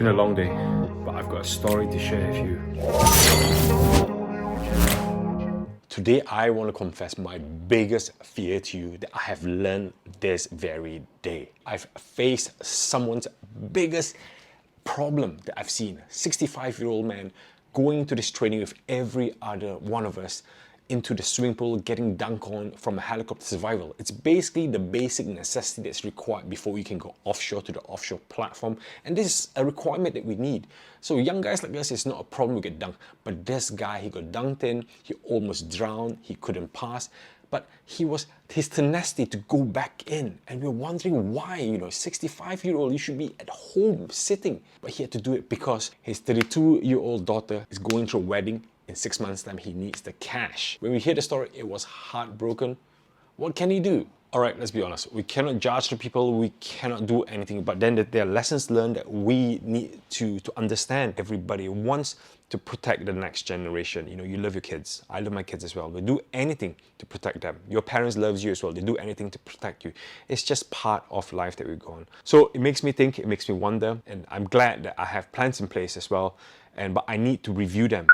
been a long day, but I've got a story to share with you. Today, I want to confess my biggest fear to you that I have learned this very day. I've faced someone's biggest problem that I've seen. 65-year-old man going to this training with every other one of us into the swimming pool, getting dunked on from a helicopter survival. It's basically the basic necessity that's required before you can go offshore to the offshore platform. And this is a requirement that we need. So young guys like us, it's not a problem we get dunked. But this guy, he got dunked in, he almost drowned, he couldn't pass. But his tenacity to go back in. And we're wondering why, 65-year-old, you should be at home sitting. But he had to do it because his 32-year-old daughter is going through a wedding. In 6 months' time, he needs the cash. When we hear the story, it was heartbroken. What can he do? All right, let's be honest. We cannot judge the people. We cannot do anything. But then there are lessons learned that we need to understand. Everybody wants to protect the next generation. You love your kids. I love my kids as well. We do anything to protect them. Your parents love you as well. They do anything to protect you. It's just part of life that we go on. So it makes me think, it makes me wonder. And I'm glad that I have plans in place as well. But I need to review them.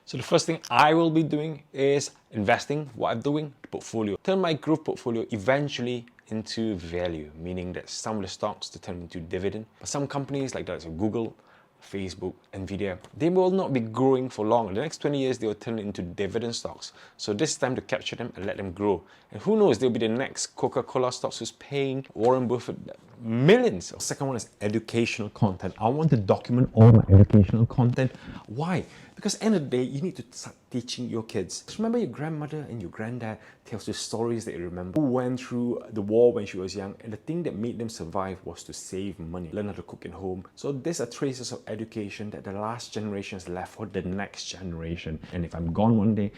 So the first thing I will be doing is investing what I'm doing, portfolio. Turn my growth portfolio eventually into value, meaning that some of the stocks to turn into dividend. But some companies like that, so Google, Facebook, Nvidia, they will not be growing for long. In the next 20 years, they will turn into dividend stocks. So this is time to capture them and let them grow. And who knows, they'll be the next Coca-Cola stocks who's paying Warren Buffett millions. The second one is educational content. I want to document all my educational content. Why? Because at the end of the day, you need to start teaching your kids. Remember your grandmother and your granddad tells you stories that you remember. Who went through the war when she was young, and the thing that made them survive was to save money, learn how to cook at home. So these are traces of education that the last generation has left for the next generation. And if I'm gone one day,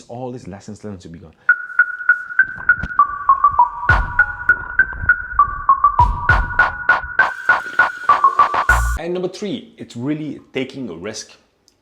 all these lessons learned will be gone. And number 3, it's really taking a risk.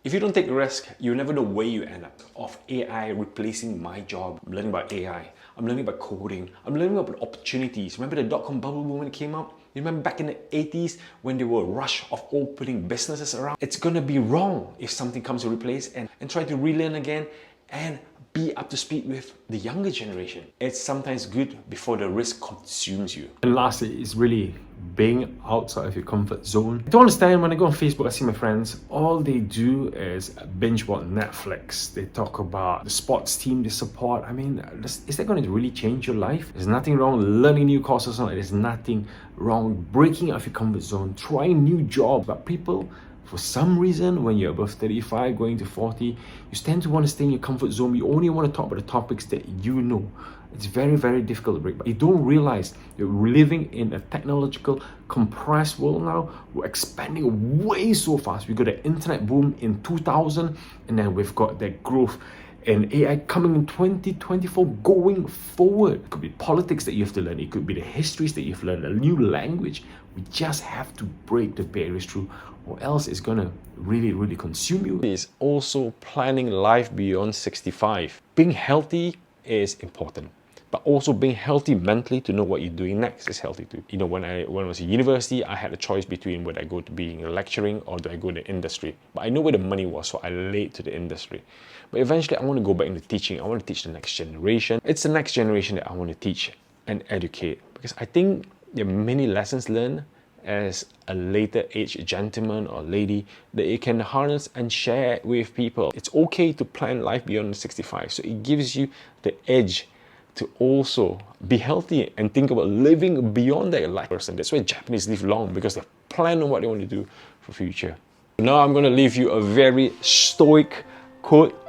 If you don't take a risk, you'll never know where you end up. Of AI replacing my job, I'm learning about AI, I'm learning about coding, I'm learning about opportunities. Remember the dot-com bubble boom when it came out? You remember back in the 80s when there were a rush of opening businesses around? It's gonna be wrong if something comes to replace and try to relearn again and be up to speed with the younger generation. It's sometimes good before the risk consumes you. And lastly, it's really being outside of your comfort zone. I don't understand when I go on Facebook, I see my friends, all they do is binge watch Netflix. They talk about the sports team they support. I mean, is that going to really change your life? There's nothing wrong learning new courses. There's nothing wrong breaking out of your comfort zone, trying new jobs. But people, for some reason, when you're above 35, going to 40, you tend to want to stay in your comfort zone. You only want to talk about the topics that you know. It's very, very difficult to break. But you don't realize that we're living in a technological, compressed world now. We're expanding way so fast. We got an internet boom in 2000, and then we've got that growth in AI coming in 2024 going forward. It could be politics that you have to learn. It could be the histories that you've learned, a new language. We just have to break the barriers through, or else it's gonna really, really consume you. It's also planning life beyond 65. Being healthy is important, but also being healthy mentally to know what you're doing next is healthy too. When I was in university, I had a choice between whether I go to being lecturing or do I go to industry. But I know where the money was, so I laid to the industry. But eventually, I want to go back into teaching. I want to teach the next generation. It's the next generation that I want to teach and educate, because I think there are many lessons learned as a later age gentleman or lady that you can harness and share with people. It's okay to plan life beyond 65, so it gives you the edge to also be healthy and think about living beyond that life person. That's why Japanese live long, because they plan on what they want to do for future. Now I'm going to leave you a very stoic quote.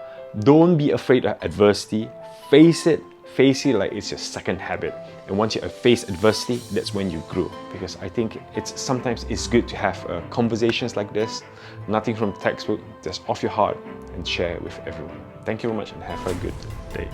Don't be afraid of adversity. Face it like it's your second habit. And once you face adversity, that's when you grow. Because I think sometimes it's good to have conversations like this, nothing from textbook, just off your heart, and share with everyone. Thank you very much and have a good day.